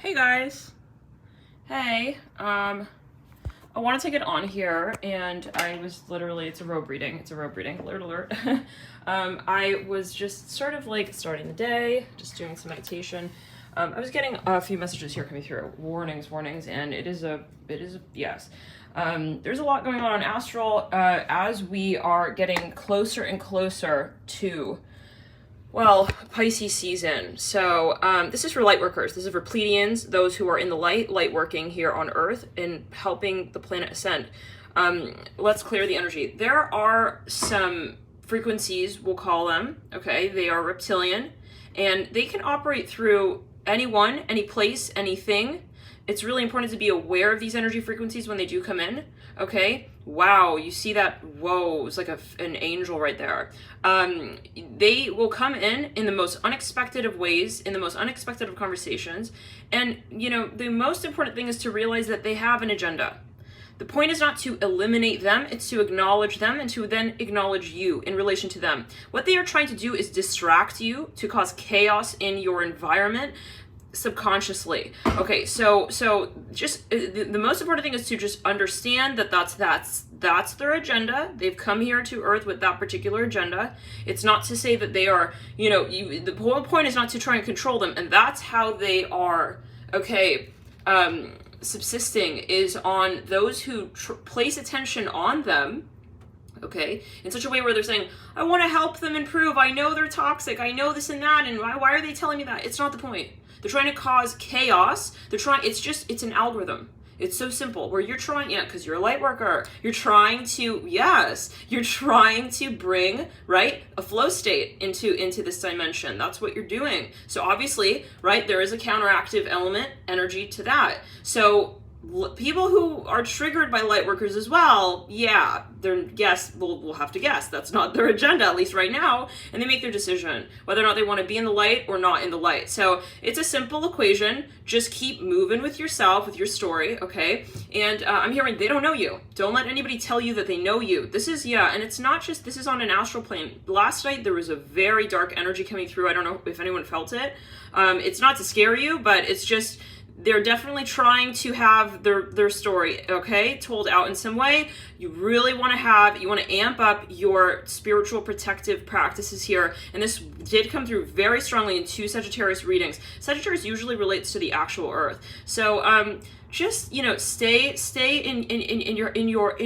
Hey guys. Hey, I want to take it on here, and I was literally, it's a robe reading, alert alert. I was just sort of like starting the day, just doing some meditation. I was getting a few messages here coming through, warnings, and it is a yes. There's a lot going on astral, as we are getting closer and closer to, well, Pisces season. So this is for light workers. This is for Pleiadians, those who are in the light working here on Earth and helping the planet ascend. Let's clear the energy. There are some frequencies, we'll call them, okay? They are reptilian, and they can operate through anyone, any place, anything. It's really important to be aware of these energy frequencies when they do come in, okay? Wow, you see that? Whoa, it's like an angel right there. They will come in the most unexpected of ways, in the most unexpected of conversations. And, you know, the most important thing is to realize that they have an agenda. The point is not to eliminate them, it's to acknowledge them and to then acknowledge you in relation to them. What they are trying to do is distract you, to cause chaos in your environment, subconsciously. Okay, so just the most important thing is to just understand that that's their agenda. They've come here to Earth with that particular agenda. It's not to say that they are, you know, the whole point is not to try and control them, and that's how they are, okay, subsisting, is on those who place attention on them, okay, in such a way where they're saying, I want to help them improve, I know they're toxic, I know this and that, and why are they telling me that? It's not the point. They're trying to cause chaos. It's an algorithm. It's so simple, where you're trying, because you're a light worker, you're trying to bring, right, a flow state into this dimension. That's what you're doing. So obviously, right, there is a counteractive element, energy to that. So people who are triggered by light workers as well, we'll have to guess that's not their agenda, at least right now, and they make their decision whether or not they want to be in the light or not in the light. So it's a simple equation. Just keep moving with yourself, with your story, okay? And I'm hearing they don't know you. Don't let anybody tell you that they know you. This is, and it's not just, this is on an astral plane. Last night there was a very dark energy coming through. I don't know if anyone felt it. It's not to scare you, but it's just, they're definitely trying to have their story, okay, told out in some way. You really want to amp up your spiritual protective practices here. And this did come through very strongly in 2 Sagittarius readings. Sagittarius usually relates to the actual Earth. So, just, you know, stay in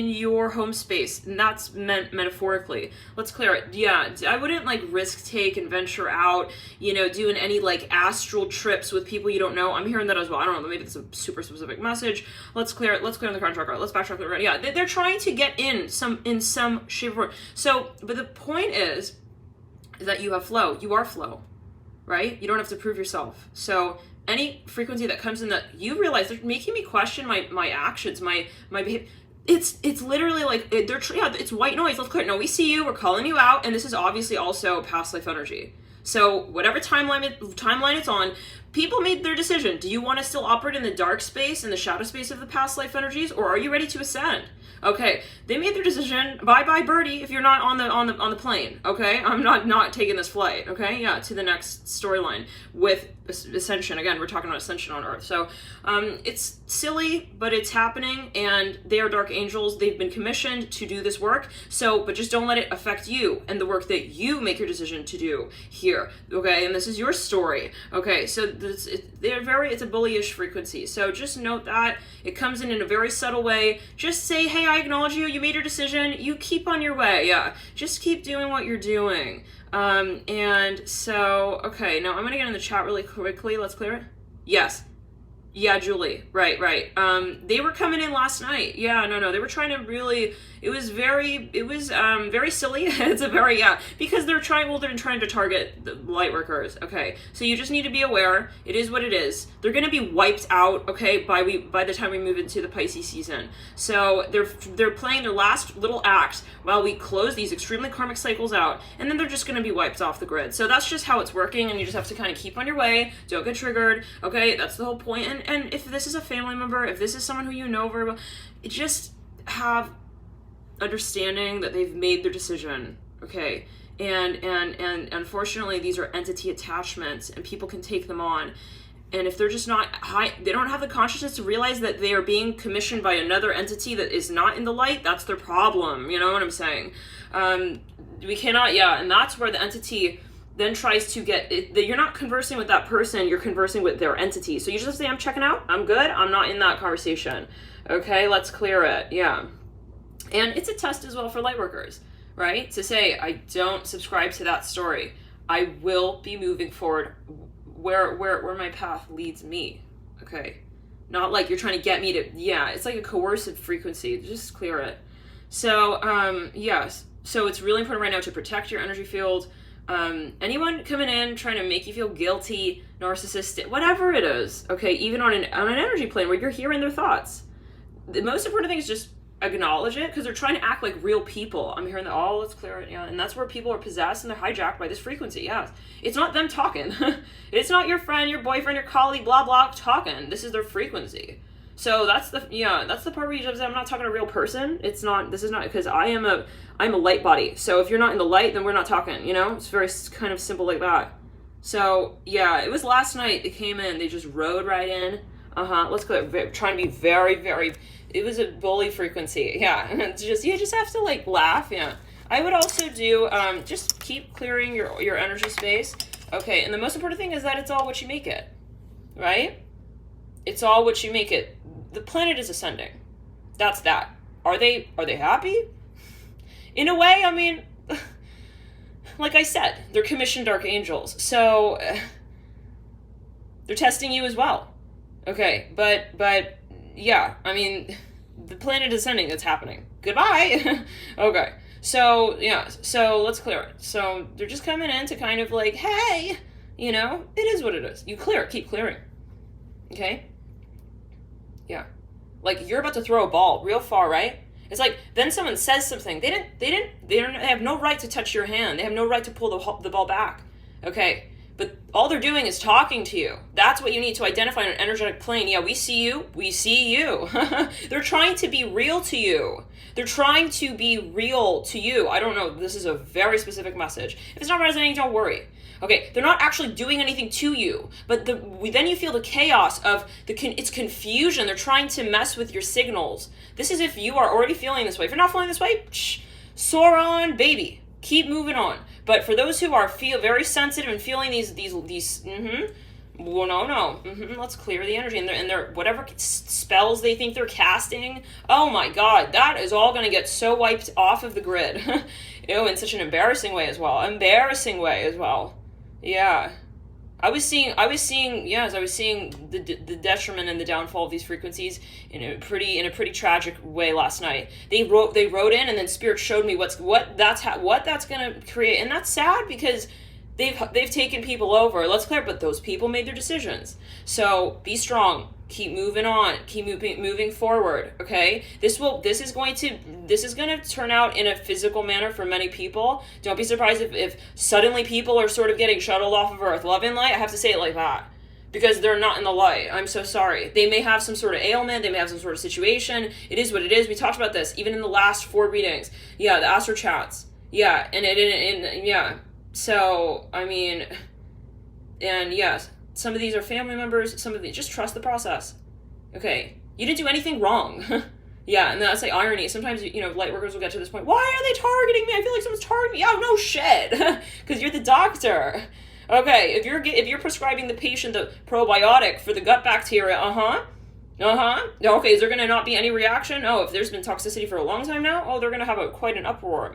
your home space, and that's meant metaphorically. Let's clear it. Yeah, I wouldn't like risk take and venture out, you know, doing any like astral trips with people you don't know. I'm hearing that as well. I don't know, maybe it's a super specific message. Let's clear it. Let's clear on the crown chakra. Let's backtrack it. Yeah, they're trying to get in some shape or form. So, but the point is that you have flow. You are flow, right? You don't have to prove yourself. So any frequency that comes in that you realize they're making me question my actions, my behavior, it's literally like it's white noise. Let's clear it. No, we see you. We're calling you out, and this is obviously also past life energy. So whatever timeline it's on, people made their decision. Do you want to still operate in the dark space, in the shadow space of the past life energies, or are you ready to ascend? Okay, they made their decision. Bye bye birdie if you're not on the plane. Okay, I'm not taking this flight. Okay, to the next storyline with Ascension. Again, we're talking about Ascension on Earth. So it's silly, but it's happening, and they are dark angels. They've been commissioned to do this work. So, but just don't let it affect you and the work that you make your decision to do here. Okay, and this is your story. Okay, so it's a bullyish frequency. So just note that it comes in a very subtle way. Just say, hey, I acknowledge you. You made your decision. You keep on your way. Yeah, just keep doing what you're doing. And so, okay, now I'm gonna get in the chat really quickly. Let's clear it. Yes. Yeah, Julie. Right. They were coming in last night. Yeah, no. They were trying to really, it was very silly. It's a very, because they're trying to target the light workers. Okay. So you just need to be aware. It is what it is. They're going to be wiped out, okay, by the time we move into the Pisces season. So they're playing their last little act while we close these extremely karmic cycles out, and then they're just going to be wiped off the grid. So that's just how it's working, and you just have to kind of keep on your way. Don't get triggered. Okay. That's the whole point. And if this is a family member, if this is someone who you know very well, just have understanding that they've made their decision, okay? And unfortunately, these are entity attachments, and people can take them on. And if they're just not high, they don't have the consciousness to realize that they are being commissioned by another entity that is not in the light, that's their problem. You know what I'm saying? We cannot, and that's where the entity then tries to get it. You're not conversing with that person, you're conversing with their entity. So you just say, I'm checking out, I'm good, I'm not in that conversation. Okay, let's clear it. Yeah. And it's a test as well for light workers, right? To say, I don't subscribe to that story. I will be moving forward where my path leads me. Okay. Not like you're trying to get me to, it's like a coercive frequency. Just clear it. So, yes. So it's really important right now to protect your energy field. Anyone coming in trying to make you feel guilty, narcissistic, whatever it is, okay, even on an energy plane where you're hearing their thoughts. The most important thing is just acknowledge it, because they're trying to act like real people. I'm hearing that, let's clear it, and that's where people are possessed and they're hijacked by this frequency. It's not them talking. It's not your friend, your boyfriend, your colleague, blah blah talking. This is their frequency. So that's the part where you just say, I'm not talking to a real person. This is not, because I'm a light body. So if you're not in the light, then we're not talking, It's very kind of simple like that. So it was last night they came in, they just rode right in. Let's clear, trying to be very, very, it was a bully frequency. It's just, you just have to like laugh. I would also do, just keep clearing your energy space. Okay. And the most important thing is that it's all what you make it, right? It's all what you make it. The planet is ascending. That's that. Are they happy? In a way, I mean, like I said, they're commissioned dark angels. So they're testing you as well. Okay, but I mean, the planet is ascending, that's happening. Goodbye. Okay, so let's clear it. So they're just coming in to kind of like, hey, it is what it is. You clear it, keep clearing. Okay? Like you're about to throw a ball real far, right? It's like, then someone says something. They have no right to touch your hand. They have no right to pull the ball back. Okay? But all they're doing is talking to you. That's what you need to identify on an energetic plane. We see you. We see you. They're trying to be real to you. They're trying to be real to you. I don't know. This is a very specific message. If it's not resonating, don't worry. Okay, they're not actually doing anything to you, but then you feel the chaos of it's confusion. They're trying to mess with your signals. This is if you are already feeling this way. If you're not feeling this way, soar on, baby. Keep moving on. But for those who are very sensitive and feeling these let's clear the energy and their whatever spells they think they're casting. Oh my God, that is all going to get so wiped off of the grid. In such an embarrassing way as well. Yeah. I was seeing the detriment and the downfall of these frequencies in a pretty tragic way last night. They wrote in, and then Spirit showed me what that's going to create, and that's sad because they've taken people over. Let's clear, but those people made their decisions. So be strong. Keep moving on. Keep moving forward. Okay. This is going to turn out in a physical manner for many people. Don't be surprised if suddenly people are sort of getting shuttled off of Earth. Love and light. I have to say it like that because they're not in the light. I'm so sorry. They may have some sort of ailment. They may have some sort of situation. It is what it is. We talked about this even in the last 4 readings. The astro chats. So I mean, and yes. Some of these are family members. Some of these, just trust the process. Okay. You didn't do anything wrong. And that's like irony. Sometimes, light workers will get to this point. Why are they targeting me? I feel like someone's targeting me. Oh, no shit. Because you're the doctor. Okay. If you're prescribing the patient the probiotic for the gut bacteria, okay, is there going to not be any reaction? Oh, if there's been toxicity for a long time now, they're going to have quite an uproar.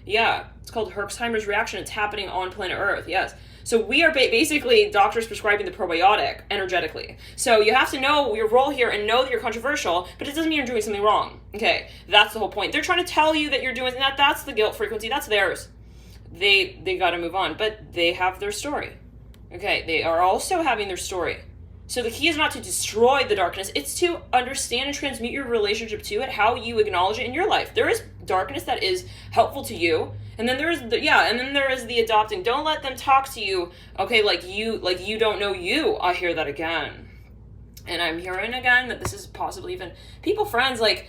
It's called Herxheimer's reaction. It's happening on planet Earth. Yes. So we are basically doctors prescribing the probiotic energetically. So you have to know your role here and know that you're controversial, but it doesn't mean you're doing something wrong. Okay, that's the whole point. They're trying to tell you that you're doing that. That's the guilt frequency. That's theirs. They got to move on, but they have their story. Okay, they are also having their story. So the key is not to destroy the darkness. It's to understand and transmute your relationship to it, how you acknowledge it in your life. There is darkness that is helpful to you. And then there is the adopting. Don't let them talk to you, okay, like you don't know you. I hear that again. And I'm hearing again that this is possibly even people, friends, like,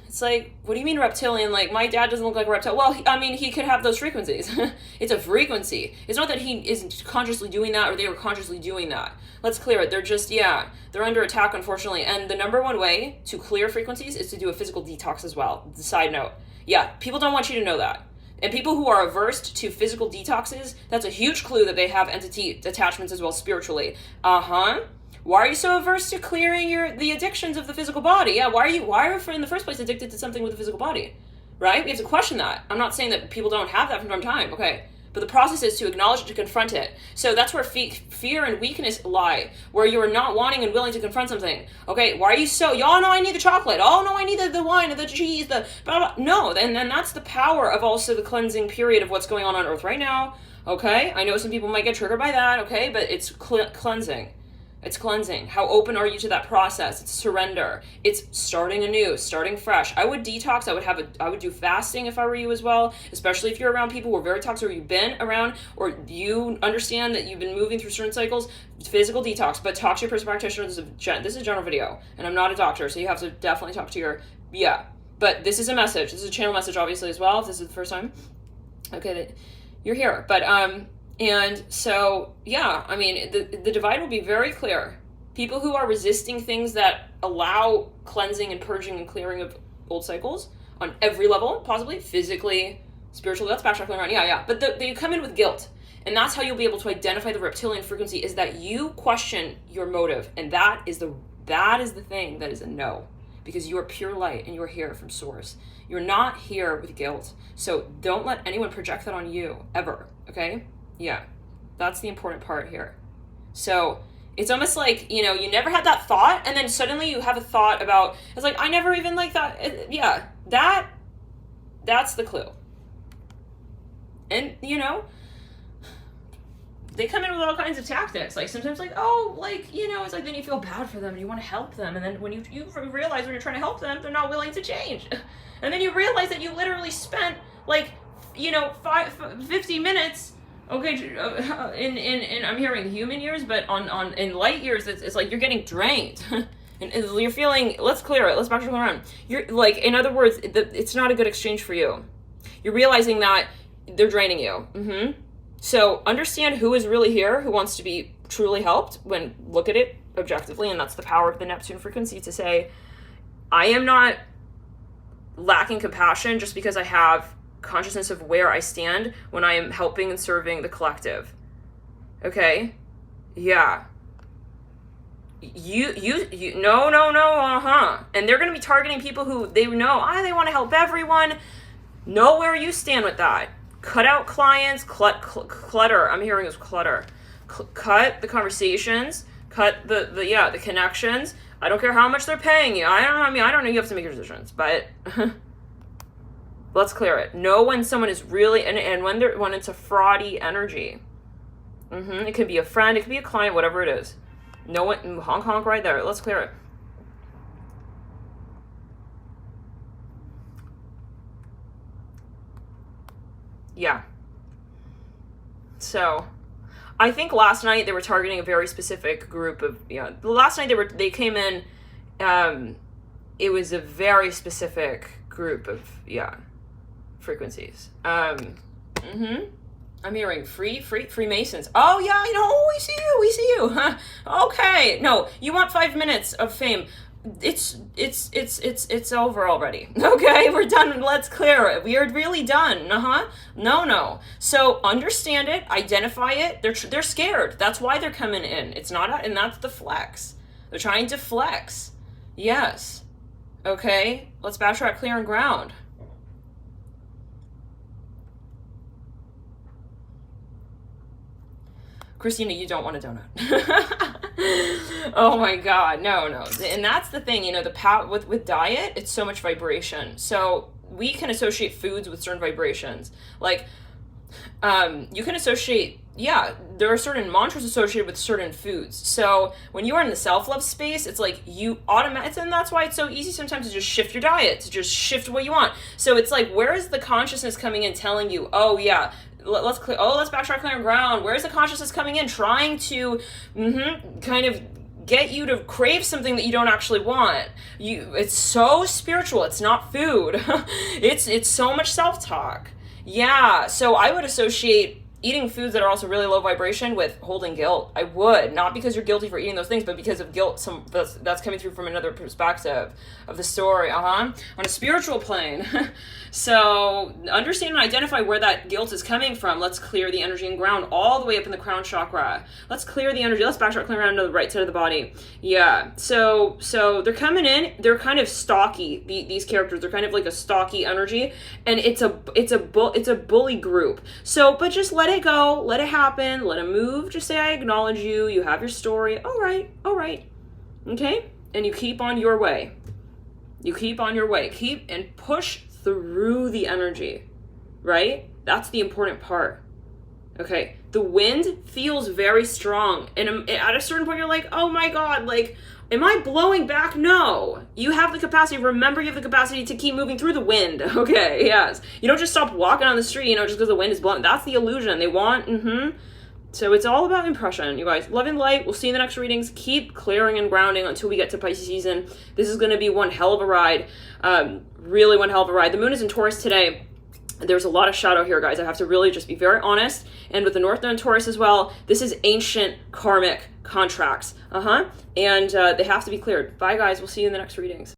It's like, what do you mean reptilian? Like, my dad doesn't look like a reptile. Well, he could have those frequencies. It's a frequency. It's not that he isn't consciously doing that or they were consciously doing that. Let's clear it. They're just, they're under attack, unfortunately. And the number one way to clear frequencies is to do a physical detox as well. Side note. Yeah, people don't want you to know that. And people who are averse to physical detoxes, that's a huge clue that they have entity attachments as well spiritually. Why are you so averse to clearing the addictions of the physical body? Yeah, why are you in the first place addicted to something with the physical body? Right? We have to question that. I'm not saying that people don't have that from time to time, okay? But the process is to acknowledge it, to confront it. So that's where fear and weakness lie, where you are not wanting and willing to confront something. Okay, why are you so, y'all know I need the chocolate. Oh, no, I need the wine, the cheese, the blah, blah. No, and then that's the power of also the cleansing period of what's going on Earth right now. Okay, I know some people might get triggered by that, okay, but it's cleansing. It's cleansing. How open are you to that process? It's surrender. It's starting anew, starting fresh. I would detox. I would do fasting if I were you as well, especially if you're around people who are very toxic or you've been around or you understand that you've been moving through certain cycles. Physical detox, but talk to your personal practitioner. This is a general video, and I'm not a doctor, so you have to definitely talk to your, but this is a message. This is a channel message, obviously, as well, if this is the first time. Okay, you're here, but, and so, I mean, the divide will be very clear. People who are resisting things that allow cleansing and purging and clearing of old cycles on every level, possibly, physically, spiritually, that's backtracking around, but they come in with guilt. And that's how you'll be able to identify the reptilian frequency, is that you question your motive. And that is the thing that is a no. Because you are pure light and you are here from source. You're not here with guilt. So don't let anyone project that on you, ever, okay? Yeah, that's the important part here. So it's almost like, you never had that thought, and then suddenly you have a thought about, it's like, I never even like that. That's the clue. And, they come in with all kinds of tactics. Like sometimes it's like then you feel bad for them and you want to help them. And then when you realize when you're trying to help them, they're not willing to change. And then you realize that you literally spent 50 minutes, in I'm hearing human years, but in light years, it's like you're getting drained. And you're feeling, let's clear it. Let's back around. You're like, in other words, it's not a good exchange for you. You're realizing that they're draining you. So understand who is really here, who wants to be truly helped, when look at it objectively. And that's the power of the Neptune frequency, to say, I am not lacking compassion just because I have consciousness of where I stand when I am helping and serving the collective. Okay? Yeah. You no. And they're going to be targeting people who they know, they want to help everyone. Know where you stand with that. Cut out clients, clutter. I'm hearing is clutter. Cut the conversations, cut the connections. I don't care how much they're paying you. I don't know. You have to make your decisions, but let's clear it. Know when someone is really, and when it's a fraudy energy. It could be a friend, it could be a client, whatever it is. Know when, honk right there. Let's clear it. Yeah. So, I think last night they were targeting a very specific group of, last night they came in, it was a very specific group of, frequencies. I'm hearing Freemasons. Oh yeah, we see you. Huh? Okay. No, you want 5 minutes of fame. It's over already. Okay, we're done. Let's clear it. We are really done. No. So understand it, identify it. They're scared. That's why they're coming in. It's not, and that's the flex. They're trying to flex. Yes. Okay. Let's backtrack, clear and ground. Christina, you don't want a donut. Oh my God, no. And that's the thing, the power with diet, it's so much vibration. So we can associate foods with certain vibrations. Like, you can associate, there are certain mantras associated with certain foods. So when you are in the self-love space, it's like you automatically, and that's why it's so easy sometimes to just shift your diet, to just shift what you want. So it's like, where is the consciousness coming in telling you, let's backtrack, clear ground. Where's the consciousness coming in, trying to kind of get you to crave something that you don't actually want. It's so spiritual. It's not food. It's so much self-talk. Yeah, so I would associate eating foods that are also really low vibration with holding guilt. I would, not because you're guilty for eating those things, but because of guilt. That's coming through from another perspective of the story. On a spiritual plane. So understand and identify where that guilt is coming from. Let's clear the energy and ground all the way up in the crown chakra. Let's clear the energy. Let's backtrack, clear around to the right side of the body. Yeah. So they're coming in. They're kind of stocky. These characters. They're kind of like a stocky energy, and it's a bully group. So, but just let it go. Let it happen. Let it move. Just say, I acknowledge you. You have your story. All right. Okay. And you keep on your way. Keep and push through the energy, right? That's the important part. Okay, the wind feels very strong, and at a certain point you're like, oh my god, like, am I blowing back? No, you have the capacity. Remember, you have the capacity to keep moving through the wind. Okay, yes, you don't just stop walking on the street, just because the wind is blowing. That's the illusion they want. So it's all about impression, you guys. Love and light. We'll see you in the next readings. Keep clearing and grounding until we get to Pisces season. This is going to be one hell of a ride. Really one hell of a ride. The moon is in Taurus today. There's a lot of shadow here, guys. I have to really just be very honest. And with the North Node in Taurus as well, this is ancient karmic contracts. And they have to be cleared. Bye, guys. We'll see you in the next readings.